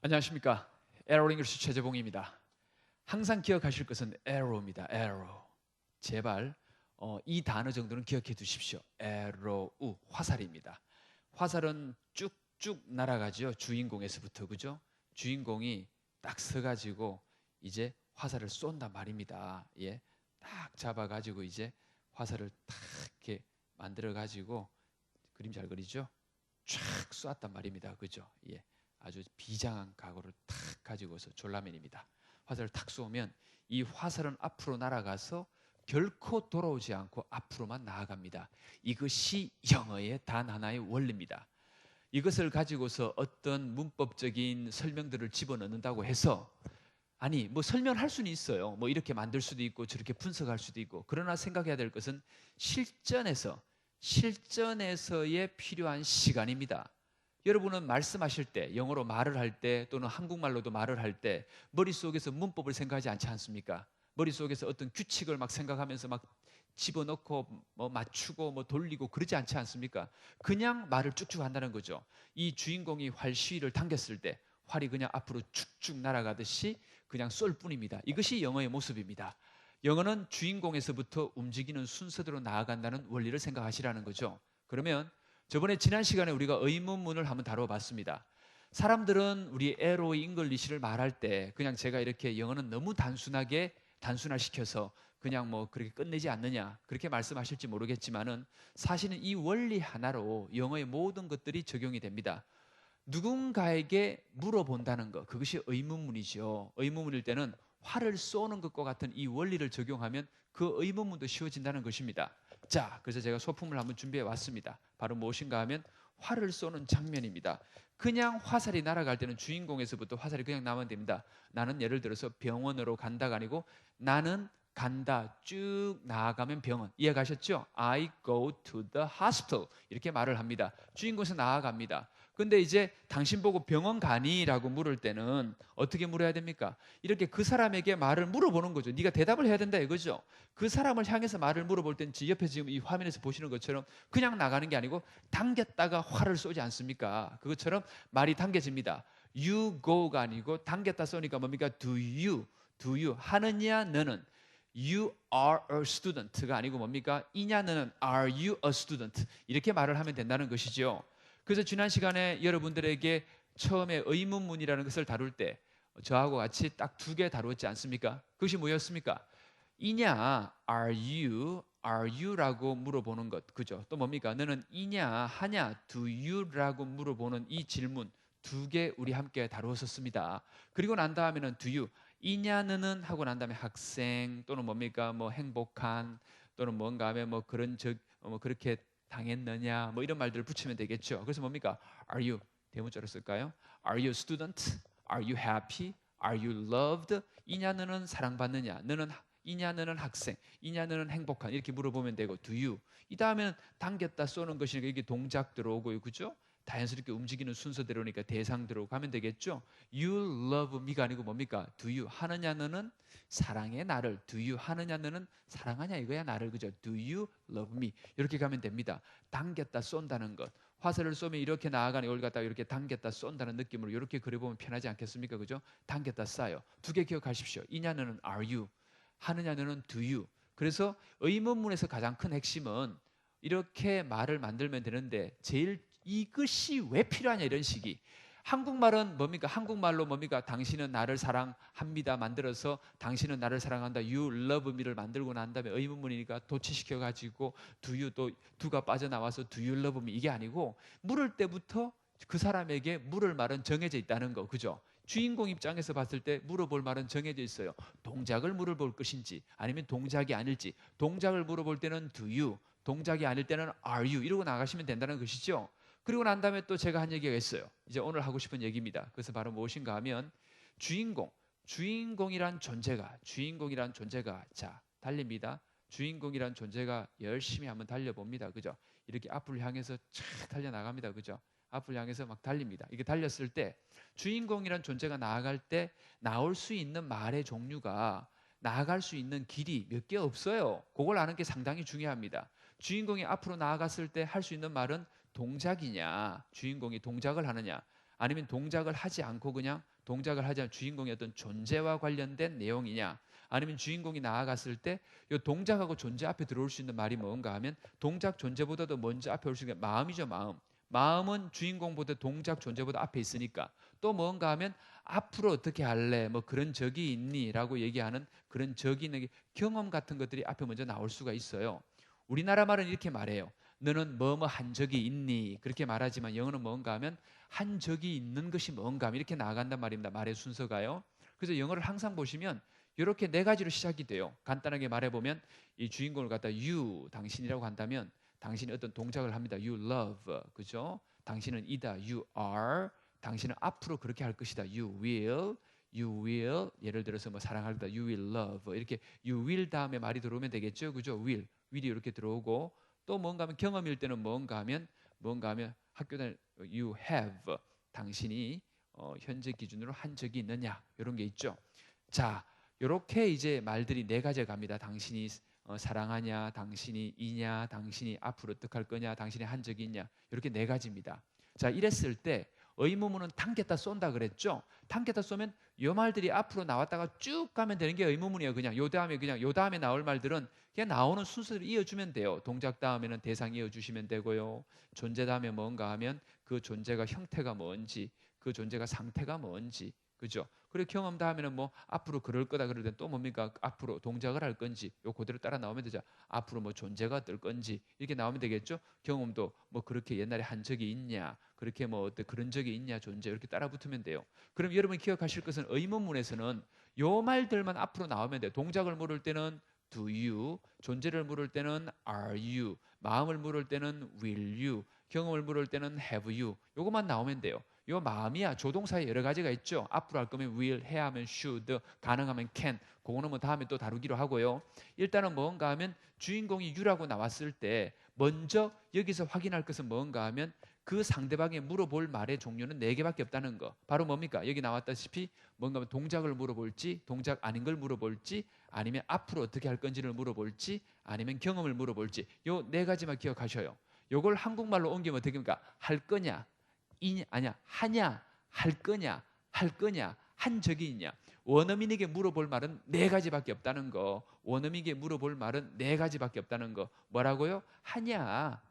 안녕하십니까. 에러 잉글리시 최재봉입니다. 항상 기억하실 것은 arrow입니다. arrow. 제발 이 단어 정도는 기억해 두십시오. arrow, 화살입니다. 화살은 쭉쭉 날아가죠. 주인공에서부터, 그죠? 주인공이 딱 서가지고 이제 화살을 쏜단 말입니다. 예, 딱 잡아가지고 이제 화살을 딱 이렇게 만들어가지고 그림 잘 그리죠? 쫙 쏘았단 말입니다. 그죠? 예. 아주 비장한 각오를 탁 가지고서 졸라맨입니다. 화살을 탁 쏘면 이 화살은 앞으로 날아가서 결코 돌아오지 않고 앞으로만 나아갑니다. 이것이 영어의 단 하나의 원리입니다. 이것을 가지고서 어떤 문법적인 설명들을 집어넣는다고 해서 아니 뭐 설명할 수는 있어요. 뭐 이렇게 만들 수도 있고 저렇게 분석할 수도 있고, 그러나 생각해야 될 것은 실전에서의 필요한 시간입니다. 여러분은 말씀하실 때, 영어로 말을 할 때 또는 한국말로도 말을 할 때 머릿속에서 문법을 생각하지 않지 않습니까? 머릿속에서 어떤 규칙을 막 생각하면서 막 집어넣고 뭐 맞추고 뭐 돌리고 그러지 않지 않습니까? 그냥 말을 쭉쭉 한다는 거죠. 이 주인공이 활시위를 당겼을 때 활이 그냥 앞으로 쭉쭉 날아가듯이 그냥 쏠 뿐입니다. 이것이 영어의 모습입니다. 영어는 주인공에서부터 움직이는 순서대로 나아간다는 원리를 생각하시라는 거죠. 그러면 저번에 지난 시간에 우리가 의문문을 한번 다뤄봤습니다. 사람들은 우리 에로 잉글리시를 말할 때 그냥 제가 이렇게 영어는 너무 단순화시켜서 그냥 뭐 그렇게 끝내지 않느냐 그렇게 말씀하실지 모르겠지만은 사실은 이 원리 하나로 영어의 모든 것들이 적용이 됩니다. 누군가에게 물어본다는 것, 그것이 의문문이죠. 의문문일 때는 활을 쏘는 것과 같은 이 원리를 적용하면 그 의문문도 쉬워진다는 것입니다. 자, 그래서 제가 소품을 한번 준비해 왔습니다. 바로 무엇인가 하면 활을 쏘는 장면입니다. 그냥 화살이 날아갈 때는 주인공에서부터 화살이 그냥 나면 됩니다. 나는 예를 들어서 병원으로 간다가 아니고 나는 간다, 쭉 나아가면 병원. 이해가셨죠? I go to the hospital. 이렇게 말을 합니다. 주인공에서 나아갑니다. 근데 이제 당신 보고 병원 가니? 라고 물을 때는 어떻게 물어야 됩니까? 이렇게 그 사람에게 말을 물어보는 거죠. 네가 대답을 해야 된다 이거죠. 그 사람을 향해서 말을 물어볼 땐 옆에 지금 이 화면에서 보시는 것처럼 그냥 나가는 게 아니고 당겼다가 활을 쏘지 않습니까? 그것처럼 말이 당겨집니다. You go가 아니고 당겼다 쏘니까 뭡니까? Do you 하느냐 너는. You are a student가 아니고 뭡니까? 이냐 너는 are you a student 이렇게 말을 하면 된다는 것이죠. 그래서 지난 시간에 여러분들에게 처음에 의문문이라는 것을 다룰 때 저하고 같이 딱 두 개 다루었지 않습니까? 그것이 뭐였습니까? 이냐, are you라고 물어보는 것, 그죠? 또 뭡니까? 너는 이냐, 하냐, do you라고 물어보는 이 질문 두 개 우리 함께 다루었었습니다. 그리고 난 다음에는 do you, 이냐 너는 하고 난 다음에 학생 또는 뭡니까? 뭐 행복한 또는 뭔가 하면 뭐 그런 뭐 그렇게 당했느냐 뭐 이런 말들을 붙이면 되겠죠. 그래서 뭡니까? Are you 대문자로 쓸까요? Are you a student? Are you happy? Are you loved? 이냐 너는 사랑받느냐? 이냐 너는 학생? 이냐 너는 행복한? 이렇게 물어보면 되고 do you. 이 다음에는 당겼다 쏘는 것이니까 이게 동작 들어오고요. 그죠? 자연스럽게 움직이는 순서대로니까 대상 들어오고 하면 되겠죠. You love me가 아니고 뭡니까? Do you 하느냐 너는 사랑해 나를. Do you 하느냐 너는 사랑하냐 이거야 나를. 그죠? Do you love me 이렇게 가면 됩니다. 당겼다 쏜다는 것. 화살을 쏘면 이렇게 나아가는 이걸 갖다가 이렇게 당겼다 쏜다는 느낌으로 이렇게 그려보면 편하지 않겠습니까? 그죠? 당겼다 쏴요. 두 개 기억하십시오. 이냐 너는 are you, 하느냐 너는 do you. 그래서 의문문에서 가장 큰 핵심은 이렇게 말을 만들면 되는데 제일 이것이 왜 필요하냐 이런 식이. 한국말은 뭡니까? 한국말로 뭡니까? 당신은 나를 사랑합니다 만들어서 당신은 나를 사랑한다 you love me를 만들고 난 다음에 의문문이니까 도치시켜 가지고 do you 또 do가 빠져나와서 do you love me 이게 아니고 물을 때부터 그 사람에게 물을 말은 정해져 있다는 거, 그죠? 주인공 입장에서 봤을 때 물어볼 말은 정해져 있어요. 동작을 물어볼 것인지 아니면 동작이 아닐지. 동작을 물어볼 때는 do you, 동작이 아닐 때는 are you 이러고 나가시면 된다는 것이죠. 그리고 난 다음에 또 제가 한 얘기가 있어요. 이제 오늘 하고 싶은 얘기입니다. 그래서 바로 무엇인가 하면 주인공이란 존재가 자 달립니다. 주인공이란 존재가 열심히 한번 달려봅니다. 그죠? 이렇게 앞을 향해서 쫙 달려나갑니다. 그죠? 앞을 향해서 막 달립니다. 이게 달렸을 때 주인공이란 존재가 나아갈 때 나올 수 있는 말의 종류가 나아갈 수 있는 길이 몇 개 없어요. 그걸 아는 게 상당히 중요합니다. 주인공이 앞으로 나아갔을 때 할 수 있는 말은 동작이냐, 주인공이 동작을 하느냐, 아니면 동작을 하지 않고 그냥 동작을 하지 않은 주인공의 어떤 존재와 관련된 내용이냐, 아니면 주인공이 나아갔을 때 이 동작하고 존재 앞에 들어올 수 있는 말이 뭔가 하면 동작 존재보다도 먼저 앞에 올 수 있는 게 마음이죠. 마음은 주인공보다 동작 존재보다 앞에 있으니까. 또 뭔가 하면 앞으로 어떻게 할래, 뭐 그런 적이 있니 라고 얘기하는 그런 적이 있는 경험 같은 것들이 앞에 먼저 나올 수가 있어요. 우리나라 말은 이렇게 말해요. 너는 뭐뭐 한 적이 있니? 그렇게 말하지만 영어는 뭔가 하면 한 적이 있는 것이 뭔가 하면 이렇게 나아간단 말입니다. 말의 순서가요. 그래서 영어를 항상 보시면 이렇게 네 가지로 시작이 돼요. 간단하게 말해보면 이 주인공을 갖다 you, 당신이라고 한다면 당신이 어떤 동작을 합니다. You love, 그죠? 당신은 이다, you are. 당신은 앞으로 그렇게 할 것이다, you will. 예를 들어서 뭐 사랑할 거다, you will love. 이렇게 you will 다음에 말이 들어오면 되겠죠, 그죠? will이 이렇게 들어오고, 또 뭔가 하면 경험일 때는 뭔가 하면 학교 다닐 you have, 당신이 현재 기준으로 한 적이 있느냐, 이런 게 있죠. 자, 이렇게 이제 말들이 네 가지가 갑니다. 당신이 사랑하냐, 당신이 이냐, 당신이 앞으로 어떻게 할 거냐, 당신이 한 적이 있냐, 이렇게 네 가지입니다. 자, 이랬을 때 의문문은 당겼다 쏜다 그랬죠. 당겼다 쏘면 요 말들이 앞으로 나왔다가 쭉 가면 되는 게 의문문이에요. 그냥 요 다음에 나올 말들은 그냥 나오는 순서대로 이어주면 돼요. 동작 다음에는 대상 이어주시면 되고요. 존재 다음에 뭔가 하면 그 존재가 형태가 뭔지, 그 존재가 상태가 뭔지, 그죠? 그리고 경험 다음에는 뭐 앞으로 그럴 거다 그럴 땐 또 뭡니까? 앞으로 동작을 할 건지, 요 그대로 따라 나오면 되죠. 앞으로 뭐 존재가 어떨 건지 이렇게 나오면 되겠죠. 경험도 뭐 그렇게 옛날에 한 적이 있냐, 그렇게 뭐 어떤 그런 적이 있냐, 존재 이렇게 따라 붙으면 돼요. 그럼 여러분 기억하실 것은 의문문에서는 요 말들만 앞으로 나오면 돼요. 동작을 물을 때는 do you, 존재를 물을 때는 are you, 마음을 물을 때는 will you, 경험을 물을 때는 have you. 요것만 나오면 돼요. 요 마음이야. 조동사에 여러 가지가 있죠. 앞으로 할 거면 will, 해야 하면 should, 가능하면 can. 그거는 뭐 다음에 또 다루기로 하고요. 일단은 뭔가 하면 주인공이 you라고 나왔을 때 먼저 여기서 확인할 것은 뭔가 하면 그 상대방이 물어볼 말의 종류는 4개밖에 없다는 거. 바로 뭡니까? 여기 나왔다시피 뭔가 동작을 물어볼지, 동작 아닌 걸 물어볼지, 아니면 앞으로 어떻게 할 건지를 물어볼지, 아니면 경험을 물어볼지. 요 4가지만 기억하셔요. 요걸 한국말로 옮기면 어떻게 합니까? 할 거냐, 아니야, 하냐, 할 거냐, 한 적이 있냐. 원어민에게 물어볼 말은 4가지밖에 없다는 거. 원어민에게 물어볼 말은 4가지밖에 없다는 거. 뭐라고요? 하냐,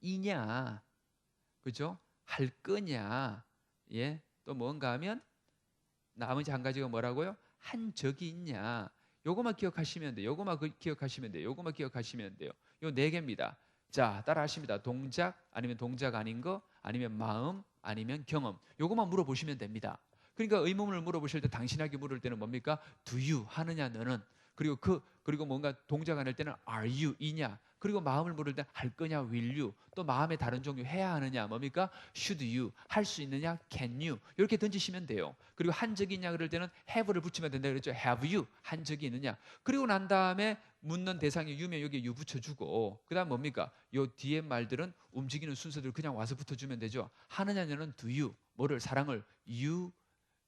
이냐, 그죠? 할 거냐, 예, 또 뭔가 하면 나머지 한 가지가 뭐라고요? 한 적이 있냐. 요거만 기억하시면 돼요. 요거만 기억하시면 돼요. 요거만 기억하시면 돼요. 요 4개입니다. 자, 따라 하십니다. 동작, 아니면 동작 아닌 거, 아니면 마음, 아니면 경험. 요거만 물어보시면 됩니다. 그러니까 의문문을 물어보실 때 당신에게 물을 때는 뭡니까? Do you, 하느냐 너는. 그리고 뭔가 동작 안 할 때는 are you, 이냐. 그리고 마음을 물을 때 할 거냐, will you. 또 마음의 다른 종류 해야 하느냐, 뭡니까? should you, 할 수 있느냐, can you. 이렇게 던지시면 돼요. 그리고 한 적이 있냐 그럴 때는 have를 붙이면 된다 그랬죠. have you, 한 적이 있느냐. 그리고 난 다음에 묻는 대상이 you면 여기에 you 붙여주고, 그 다음 뭡니까? 요 뒤에 말들은 움직이는 순서대로 그냥 와서 붙어주면 되죠. 하느냐는 do you, 뭐를, 사랑을,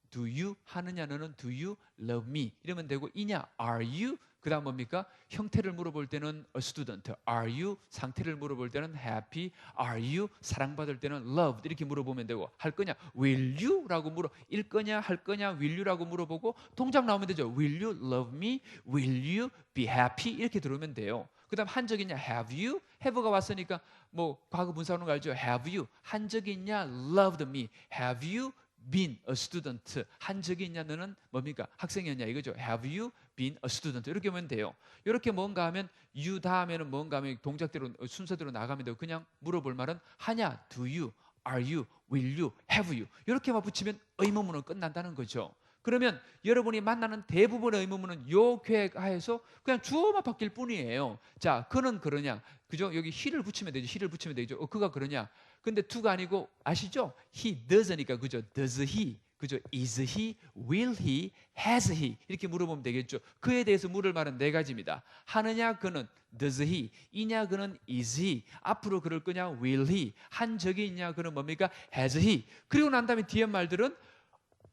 do you, 하느냐 너는 do you love me, 이러면 되고, 이냐, are you, 그 다음 뭡니까? 형태를 물어볼 때는 a student, are you, 상태를 물어볼 때는 happy, are you, 사랑받을 때는 loved, 이렇게 물어보면 되고, 할 거냐, will you 라고 일 거냐, 할 거냐, will you 라고 물어보고, 동작 나오면 되죠. will you love me, will you be happy, 이렇게 들어오면 돼요. 그 다음 한 적이 있냐, have you, have가 왔으니까 뭐 과거 분사 오는 거 알죠? have you, 한 적이 있냐, loved me, have you been a student, 한 적이 있냐, 너는 뭡니까? 학생이었냐 이거죠. Have you been a student, 이렇게 하면 돼요. 이렇게 뭔가 하면 you 다음에는 뭔가 하면 동작대로 순서대로 나가면 되고, 그냥 물어볼 말은 하냐, do you, are you, will you, have you, 이렇게만 붙이면 의문문은 끝난다는 거죠. 그러면 여러분이 만나는 대부분의 의문문은 요 계획하에서 그냥 주어만 바뀔 뿐이에요. 자, 그는 그러냐, 그죠? 여기 he를 붙이면 되죠. he를 붙이면 되죠. 그가 그러냐. 근데 to가 아니고 아시죠? he does니까, 그죠? does he, 그죠? is he, will he, has he, 이렇게 물어보면 되겠죠. 그에 대해서 물을 말은 4가지입니다. 하느냐 그는, does he, 이냐 그는, is he, 앞으로 그럴 거냐, will he, 한 적이 있냐 그는 뭡니까? has he. 그리고 난 다음에 뒤에 말들은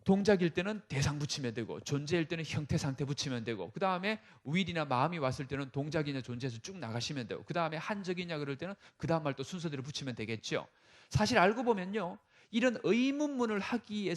동작일 때는 대상 붙이면 되고, 존재일 때는 형태, 상태 붙이면 되고, 그 다음에 will이나 마음이 왔을 때는 동작이냐 존재에서 쭉 나가시면 되고, 그 다음에 한 적이냐 그럴 때는 그 다음 말 또 순서대로 붙이면 되겠죠. 사실 알고 보면요, 이런 의문문을 하기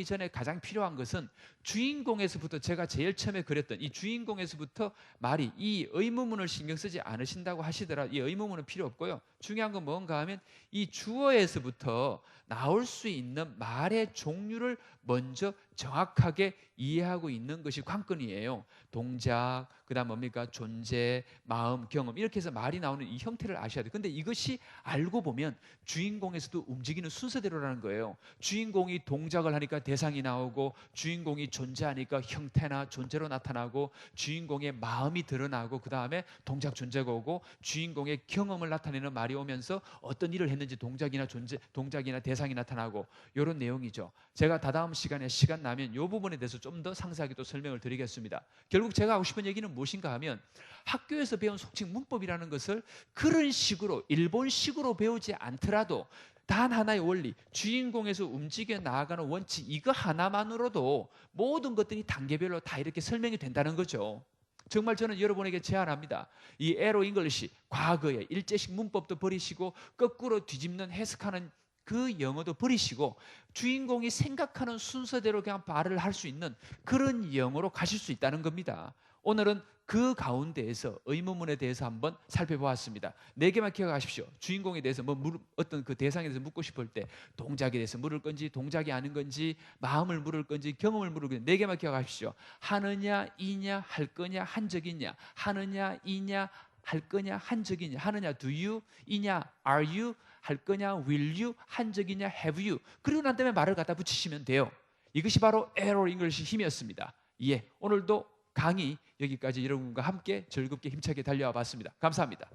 전에 가장 필요한 것은 주인공에서부터, 제가 제일 처음에 그렸던 이 주인공에서부터 말이, 이 의문문을 신경 쓰지 않으신다고 하시더라도 이 의문문은 필요 없고요. 중요한 건 뭔가 하면 이 주어에서부터 나올 수 있는 말의 종류를 먼저 정확하게 이해하고 있는 것이 관건이에요. 동작, 그다음 뭡니까? 존재, 마음, 경험, 이렇게 해서 말이 나오는 이 형태를 아셔야 돼요. 근데 이것이 알고 보면 주인공에서도 움직이는 순서대로라는 거예요. 주인공이 동작을 하니까 대상이 나오고, 주인공이 존재하니까 형태나 존재로 나타나고, 주인공의 마음이 드러나고, 그 다음에 동작, 존재가 오고, 주인공의 경험을 나타내는 말이 오면서 어떤 일을 했는지 동작이나 존재, 동작이나 대상이 나타나고, 이런 내용이죠. 제가 다다음 시간에 시간 나면 이 부분에 대해서 좀 더 상세하게 또 설명을 드리겠습니다. 결국 제가 하고 싶은 얘기는 무엇인가 하면, 학교에서 배운 속칭 문법이라는 것을 그런 식으로 일본식으로 배우지 않더라도 단 하나의 원리, 주인공에서 움직여 나아가는 원칙, 이거 하나만으로도 모든 것들이 단계별로 다 이렇게 설명이 된다는 거죠. 정말 저는 여러분에게 제안합니다. 이 에로 잉글리시, 과거의 일제식 문법도 버리시고 거꾸로 뒤집는 해석하는 그 영어도 버리시고 주인공이 생각하는 순서대로 그냥 말을 할 수 있는 그런 영어로 가실 수 있다는 겁니다. 오늘은 그 가운데에서 의문문에 대해서 한번 살펴보았습니다. 4개만 기억하십시오. 주인공에 대해서 어떤 그 대상에 대해서 묻고 싶을 때 동작에 대해서 물을 건지, 동작이 아닌 건지, 마음을 물을 건지, 경험을 물을 건지 4개만 기억하십시오. 하느냐, 이냐, 할 거냐, 한 적이냐, 하느냐, 이냐, 할 거냐, 한 적이냐, 하느냐, do you, 이냐, are you, 할 거냐, will you, 한 적이냐, have you. 그리고 난 다음에 말을 갖다 붙이시면 돼요. 이것이 바로 에로 잉글리시 힘이었습니다. 예, 오늘도 강의 여기까지 여러분과 함께 즐겁게 힘차게 달려와 봤습니다. 감사합니다.